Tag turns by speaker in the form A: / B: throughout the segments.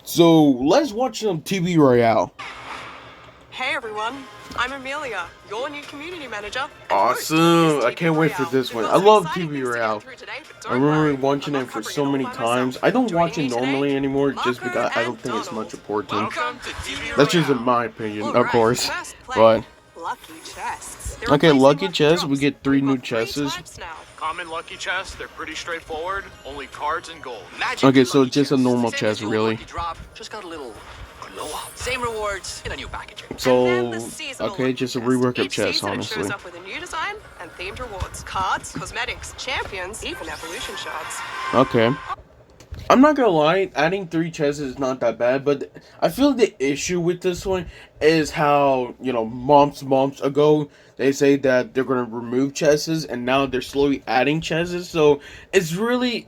A: So let's watch some TV Royale.
B: Hey everyone, I'm Amelia, your new community manager and host of
A: Awesome!
B: this
A: I
B: TV
A: can't wait for
B: Royale.
A: this
B: We've
A: one.
B: got
A: I
B: some
A: love
B: exciting
A: TV
B: things to get
A: Royale.
B: through today, but
A: I
B: don't
A: remember
B: worry,
A: watching
B: I'm
A: it
B: not
A: for
B: covering it
A: so
B: all
A: many
B: by
A: times.
B: myself.
A: I don't
B: Joining
A: watch it
B: me
A: normally
B: today,
A: anymore just
B: Marco
A: because I
B: and
A: don't think it's much
B: Donald.
A: important.
B: Welcome to TV
A: That's just in
B: Royale.
A: my opinion, of
B: Alright,
A: course.
B: first play,
A: But
B: Lucky Chests. They're
A: okay,
B: replacing
A: lucky
B: Lucky
A: chest. We
B: Drops.
A: get three
B: We've
A: new
B: got three
A: chests.
B: types now.
C: Common lucky chests, they're pretty straightforward, only cards and gold.
A: Okay, so just a normal chest, really.
D: Drop, just got a little glow up. Same rewards in a new packaging.
B: And
A: So
B: then the seasonal
A: okay,
B: Lucky
A: just a
B: Chest.
A: rework of
B: Each
A: chest,
B: season
A: honestly.
B: it shows up with a new design and themed rewards. Cards, cosmetics, champions, even evolution shards.
A: Okay. I'm not gonna lie, adding three chests is not that bad, but I feel the issue with this one is how, months ago they say that they're gonna remove chests and now they're slowly adding chests, so it's really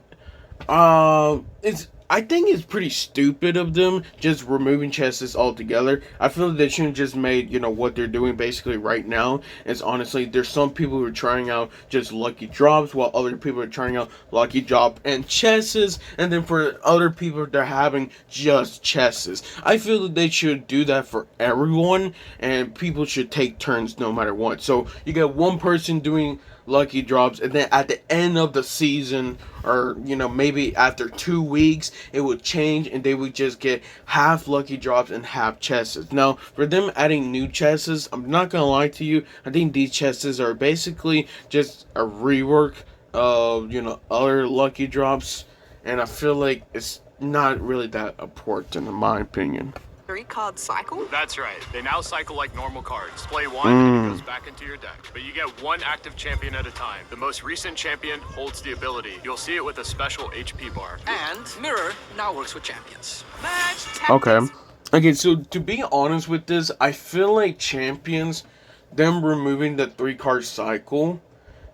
A: it's I think it's pretty stupid of them just removing chests altogether. I feel they shouldn't just made, what they're doing basically right now is honestly there's some people who are trying out just lucky drops while other people are trying out lucky drop and chests, and then for other people they're having just chests. I feel that they should do that for everyone and people should take turns no matter what. So you get one person doing lucky drops and then at the end of the season or maybe after 2 weeks it would change and they would just get half lucky drops and half chests. Now for them adding new chests, I'm not gonna lie to you, I think these chests are basically just a rework of other lucky drops, and I feel like it's not really that important in my opinion.
B: 3-card cycle?
C: That's right, they now cycle like normal cards. Play one and it goes back into your deck. But you get one active champion at a time. The most recent champion holds the ability. You'll see it with a special HP bar.
D: And Mirror now works with champions.
B: Merge
A: Okay.
B: tactics.
A: Okay, so to be honest with this, I feel like champions, them removing the 3-card cycle,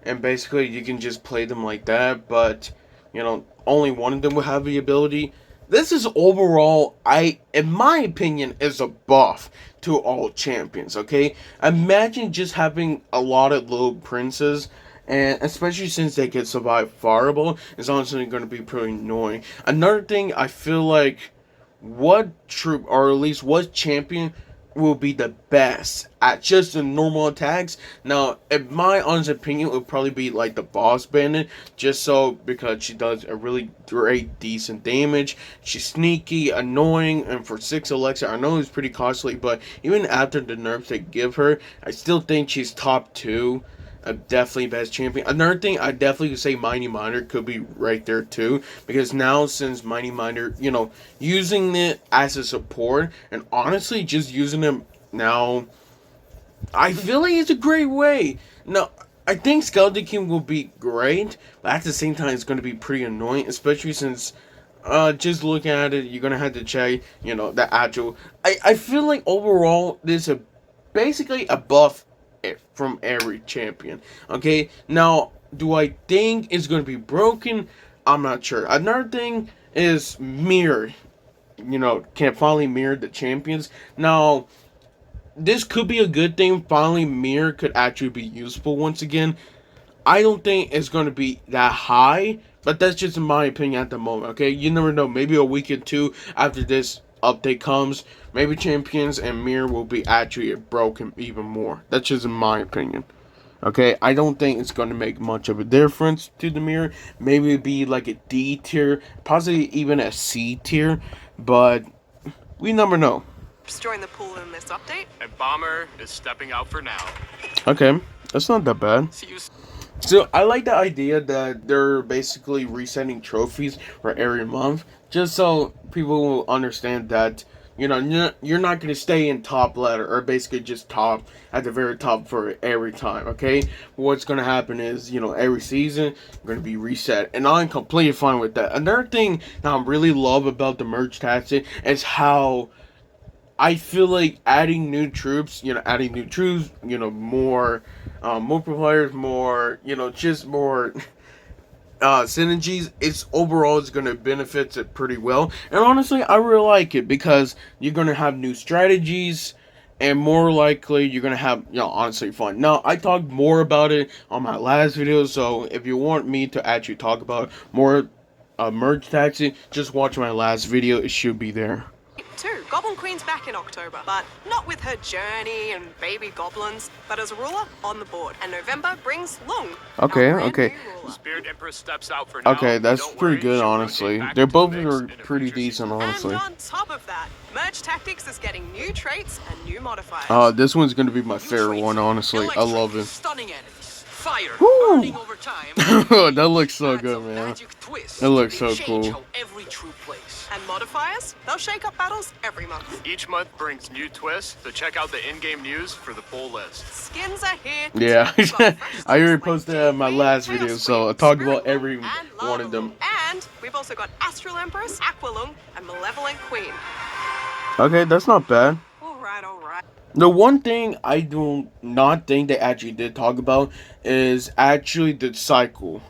A: and basically you can just play them like that, but, only one of them will have the ability. This is overall, in my opinion, is a buff to all champions, okay? Imagine just having a lot of little princes, and especially since they can survive fireball, it's honestly going to be pretty annoying. Another thing, I feel like what troop or at least what champion will be the best at just the normal attacks. Now, in my honest opinion, it would probably be like the boss bandit, just so because she does a really great, decent damage. She's sneaky, annoying, and for 6 elixir, I know it's pretty costly, but even after the nerfs they give her, I still think she's top 2. Definitely best champion. Another thing, I definitely would say Mighty Miner could be right there too, because now since Mighty Miner, using it as a support and honestly just using him now, I feel like it's a great way. Now, I think Skeleton King will be great, but at the same time, it's going to be pretty annoying, especially since just looking at it, you're going to have to check, the actual. I feel like overall, there's basically a buff from every champion. Okay, now do I think it's going to be broken? I'm not sure. Another thing is mirror. Can finally mirror the champions. Now, this could be a good thing. Finally, mirror could actually be useful once again. I don't think it's going to be that high, but that's just in my opinion at the moment, okay? You never know. Maybe a week or two after this update comes, maybe champions and mirror will be actually broken even more. That's just in my opinion. Okay, I don't think it's going to make much of a difference to the mirror. Maybe it'd be like a D tier, possibly even a C tier, but we never know.
B: Just join the pool in this update.
C: And Bomber is stepping out for now.
A: Okay, that's not that bad.
D: See you.
A: So I like the idea that they're basically resetting trophies for every month, just so people will understand that you're not going to stay in top ladder or basically just top at the very top for every time. Okay, what's going to happen is every season going to be reset, and I'm completely fine with that. Another thing that I really love about the merge tactic is how I feel like adding new troops, more multipliers, more, just more synergies, it's overall is going to benefit it pretty well. And honestly, I really like it because you're going to have new strategies and more likely you're going to have, honestly fun. Now, I talked more about it on my last video, so if you want me to actually talk about more merge taxi, just watch my last video. It should be there.
B: Too. Goblin Queen's back in October, but not with her journey and baby goblins, but as a ruler on the board. And November brings Lung.
A: Okay,
B: our brand
A: okay.
B: new ruler.
C: Spirit Empress steps out for now.
A: Okay, that's
C: Don't
A: pretty
C: worry,
A: good,
C: she'll
A: honestly.
C: rotate back
A: They're
C: into
A: both
C: the mix
A: are
C: in a
A: pretty
C: future
A: decent,
C: season.
A: honestly.
B: And on top of that, Merge Tactics is getting new traits and new modifiers.
A: This one's gonna be my favorite one, honestly. I love it.
D: Stunning enemies. Fire.
A: Woo!
D: Burning over time.
A: That looks so
D: Adds a
A: good, man.
D: magic twist.
A: It looks
D: They
A: so
D: change
A: cool.
D: how every troop plays.
B: And modifiers, they'll shake up battles every month.
C: Each month brings new twists, so check out the in-game news for the full list.
B: Skins are here.
A: Yeah,
B: too. We've got fresh
A: I already
B: skins like
A: posted that in my
B: Queen,
A: last
B: Chaos
A: video, so
B: Queen,
A: I talked
B: Spirit
A: about
B: Lung,
A: every
B: and
A: one
B: Lava
A: of them.
B: Lung. And we've also got Astral Empress, Aqualung, and Malevolent Queen.
A: Okay, that's not bad.
B: Alright, alright.
A: The one thing I do not think they actually did talk about is actually the cycle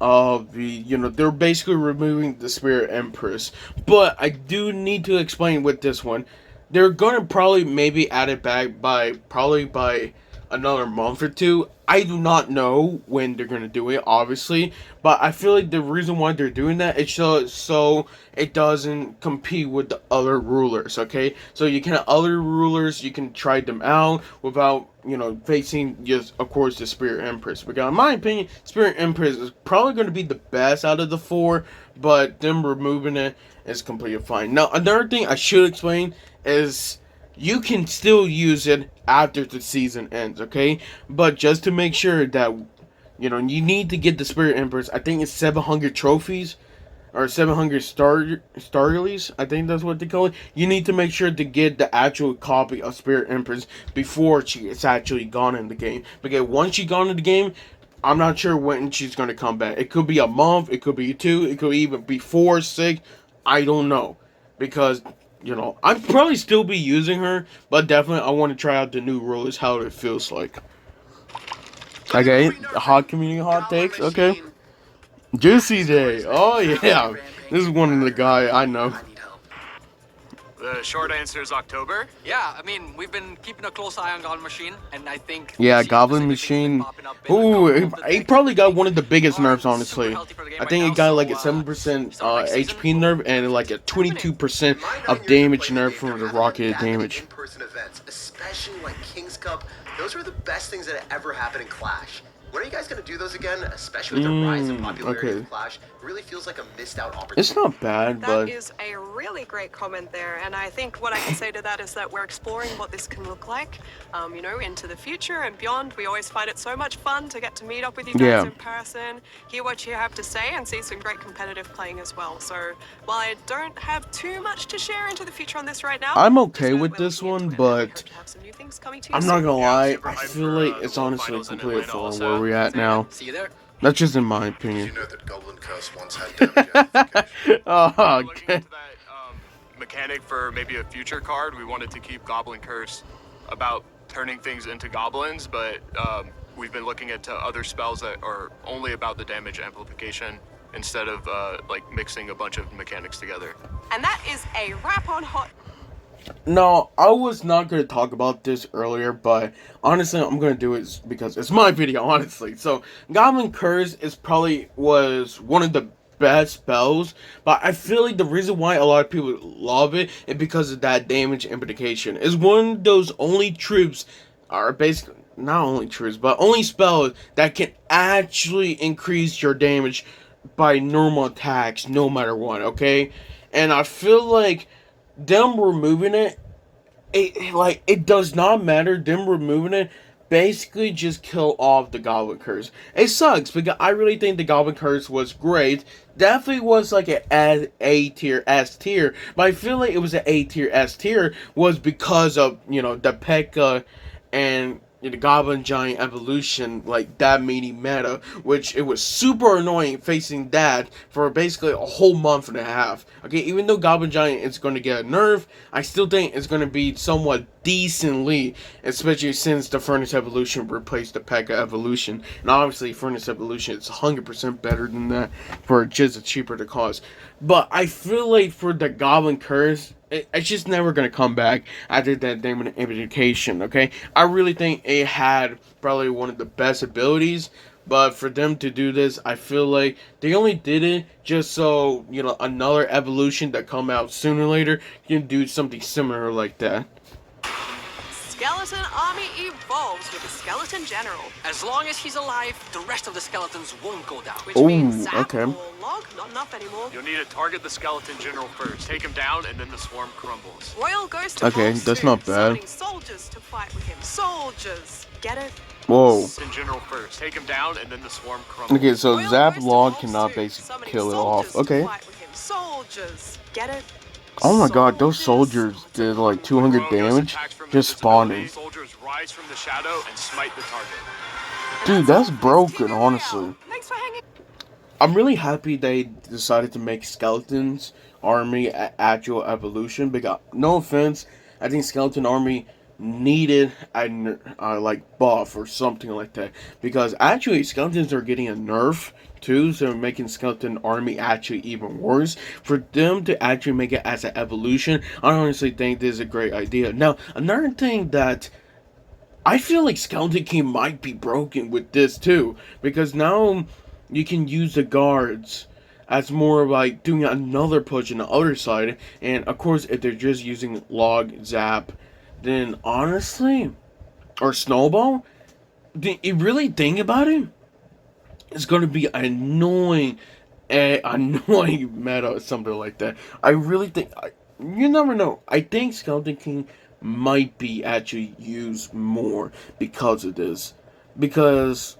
A: of the, they're basically removing the Spirit Empress. But I do need to explain with this one. They're gonna probably maybe add it back by another month or two. I do not know when they're gonna do it, obviously, but I feel like the reason why they're doing that is so it doesn't compete with the other rulers. Okay, so you can have other rulers, you can try them out without facing just, of course, the Spirit Empress. Because in my opinion, Spirit Empress is probably going to be the best out of the four, but them removing it is completely fine. Now, another thing I should explain is you can still use it after the season ends, okay? But just to make sure that, you need to get the Spirit Empress. I think it's 700 trophies, or 700 starlies, I think that's what they call it. You need to make sure to get the actual copy of Spirit Empress before it's actually gone in the game. Because once she's gone in the game, I'm not sure when she's going to come back. It could be a month, it could be 2, it could even be 4, 6, I don't know. Because I'd probably still be using her, but definitely I want to try out the new rulers, how it feels like. Okay, hot community hot takes, okay. Juicy J, oh yeah, this is one of the guy I know.
C: The short answer is October.
D: Yeah, I mean, we've been keeping a close eye on Goblin Machine, and I think...
A: Yeah, Goblin Machine, ooh, it probably got one of the biggest nerfs, honestly. I think it got like a 7% HP nerf and like a 22% of damage nerf from the rocket damage.
E: In-person events, especially like King's Cup, those were the best things that ever happened in Clash. When are you guys going to do those again? Especially with the rise in popularity of Clash. It really feels like a missed out opportunity.
A: It's not bad, but...
B: That is a really great comment there, and I think what I can say to that is that we're exploring what this can look like, into the future and beyond. We always find it so much fun to get to meet up with you guys in person, hear what you have to say, and see some great competitive playing as well. So, while I don't have too much to share into the future on this right now,
A: I'm okay
B: just know
A: with
B: we're
A: this
B: looking
A: one,
B: into it, and we
A: but
B: hope to have some new things coming to you
A: I'm not
B: soon.
A: gonna lie,
C: super
A: I
C: hyped
A: feel
C: for,
A: like it's
C: the
A: honestly
C: finals in
A: completely
C: Atlanta
A: fun
C: also.
A: where we're at now.
D: See you there.
A: That's just in my
F: Did
A: opinion.
F: you know that Goblin Curse once had damage?
A: Oh,
C: We're looking
A: okay.
C: into that mechanic for maybe a future card. We wanted to keep Goblin Curse about turning things into goblins, but we've been looking at other spells that are only about the damage amplification instead of mixing a bunch of mechanics together.
B: And that is a wrap on Hot.
A: No, I was not going to talk about this earlier, but honestly, I'm going to do it because it's my video, honestly. So, Goblin Curse was one of the best spells, but I feel like the reason why a lot of people love it is because of that damage implication. It's one of those only troops, are basically, not only troops, but only spells that can actually increase your damage by normal attacks, no matter what, okay? And I feel like them removing it does not matter. Them removing it basically just kill off the Goblin Curse. It sucks because I really think the Goblin Curse was great. Definitely was like an A tier, S tier, but I feel like it was an A tier, S tier was because of the P.E.K.K.A. and the Goblin Giant evolution, like that mini meta, which it was super annoying facing that for basically a whole month and a half. Okay, even though Goblin Giant is going to get a nerf, I still think it's going to be somewhat decently, especially since the Furnace evolution replaced the P.E.K.K.A. evolution. And obviously, Furnace evolution is 100% better than that for just a cheaper to cost. But I feel like for the Goblin Curse, it's just never going to come back after that damage implication, okay? I really think it had probably one of the best abilities, But for them to do this, I feel like they only did it just so, another evolution that come out sooner or later can do something similar like that.
B: Skeleton Army evolves with a Skeleton General.
D: As long as he's alive, the rest of the skeletons won't go down.
B: Which
A: Ooh,
B: means Zap
A: okay.
B: or Log, not enough anymore.
C: You'll need to target the skeleton general first. Take him down, and then the swarm crumbles.
B: Royal Ghost
A: Okay,
B: evolves
A: that's
B: too,
A: not bad.
B: summoning soldiers to fight with him. Soldiers, get it?
A: Whoa.
C: In general first. Take him down, and then the swarm crumbles.
A: Okay, so
B: Royal
A: Zap
B: Ghost
A: Log
B: evolves
A: cannot
B: too,
A: basically
B: summoning
A: kill it
B: soldiers
A: off.
B: to
A: Okay.
B: fight with him. Soldiers, get it?
A: Oh my god, those soldiers did like 200
C: Royal Ghost
A: damage
C: attacks from
A: just
C: invisibility.
A: spawning.
C: Soldiers rise from the shadow and smite the target.
A: Dude, that's broken, honestly.
B: Thanks for hanging.
A: I'm really happy they decided to make Skeleton's Army actual evolution. Because, no offense, I think Skeleton Army needed a like buff or something like that. Because actually, skeletons are getting a nerf too, so making Skeleton Army actually even worse. For them to actually make it as an evolution, I honestly think this is a great idea. Now, another thing that I feel like Skeleton King might be broken with this too, because now you can use the guards as more like doing another push on the other side, and of course if they're just using Log, Zap, then honestly, or Snowball, you really think about it, it's gonna be annoying meta or something like that. I really think, you never know, I think Skeleton King might be actually used more because of this. Because,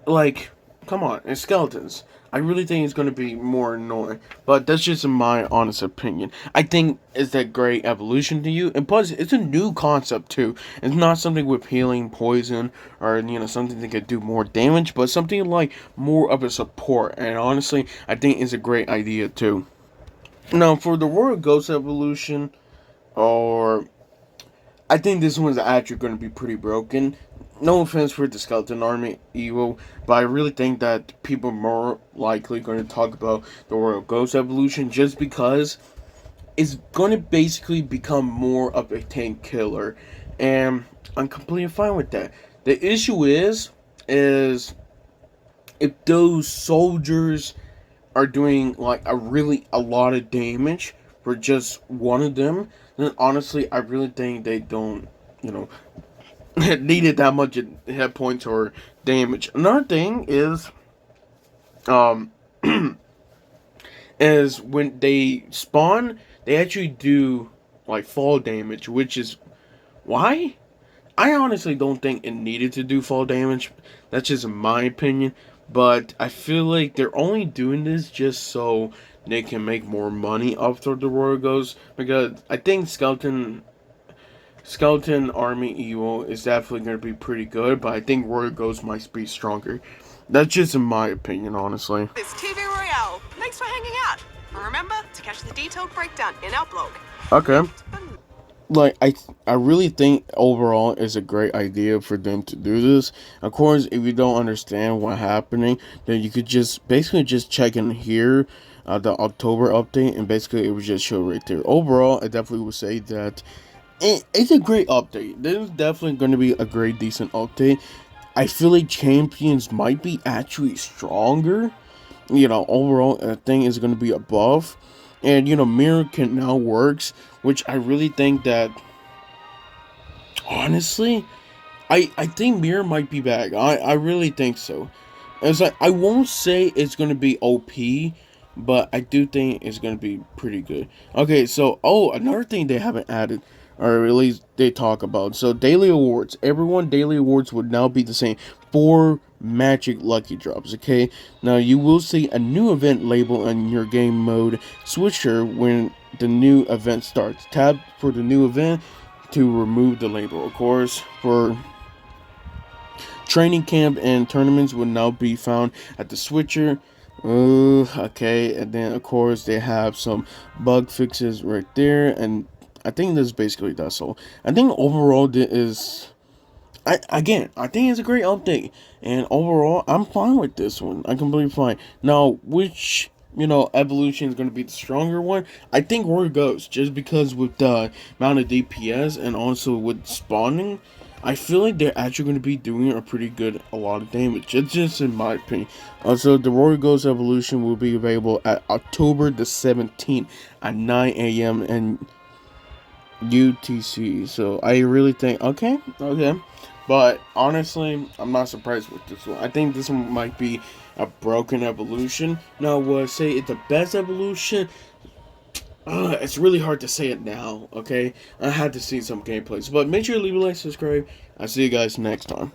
A: like, come on, it's skeletons. I really think it's going to be more annoying. But that's just my honest opinion. I think it's a great evolution to you. And plus, it's a new concept too. It's not something with healing, poison, or, something that could do more damage. But something like more of a support. And honestly, I think it's a great idea too. Now, for the Royal Ghost evolution, or I think this one's actually going to be pretty broken. No offense for the Skeleton Army Evo, but I really think that people are more likely going to talk about the Royal Ghost evolution just because it's going to basically become more of a tank killer, and I'm completely fine with that. The issue is if those soldiers are doing like a lot of damage for just one of them, then honestly, I really think they don't, needed that much hit points or damage. Another thing is, is when they spawn, they actually do like fall damage, which is why I honestly don't think it needed to do fall damage. That's just my opinion. But I feel like they're only doing this just so they can make more money after the Royal Ghost. Because I think Skeleton Army Evo is definitely going to be pretty good. But I think Royal Ghost might be stronger. That's just in my opinion, honestly.
B: It's TV Royale. Thanks for hanging out. And remember to catch the detailed breakdown in our blog.
A: Okay. Like, I really think overall it's a great idea for them to do this. Of course, if you don't understand what's happening, then you could just basically just check in here, the October update, and basically it would just show right there. Overall, I definitely would say that it's a great update. This is definitely going to be a great, decent update. I feel like champions might be actually stronger. Overall, I think it's going to be above. And, Mirror can now works, which I really think that, honestly, I think Mirror might be back. I really think so. It's like, I won't say it's going to be OP, but I do think it's going to be pretty good. Okay, so, another thing they haven't added, or at least they talk about. So, daily awards. Everyone, daily awards would now be the same. 4 magic lucky drops. Okay, now you will see a new event label in your game mode switcher when the new event starts. Tab for the new event to remove the label. Of course, for training camp and tournaments will now be found at the switcher. Okay, and then of course they have some bug fixes right there, and I think that's basically that's all. I think overall this is, I think it's a great update, and overall, I'm fine with this one. I'm completely fine. Now, which, evolution is going to be the stronger one? I think Royal Ghost, just because with the amount of DPS, and also with spawning, I feel like they're actually going to be doing a lot of damage. It's just in my opinion. Also, the Royal Ghost Evolution will be available at October the 17th at 9 a.m. and UTC. So I really think, okay. But honestly, I'm not surprised with this one. I think this one might be a broken evolution. Now, would I say it's the best evolution? It's really hard to say it now, okay? I had to see some gameplays. But make sure to leave a like, subscribe. I'll see you guys next time.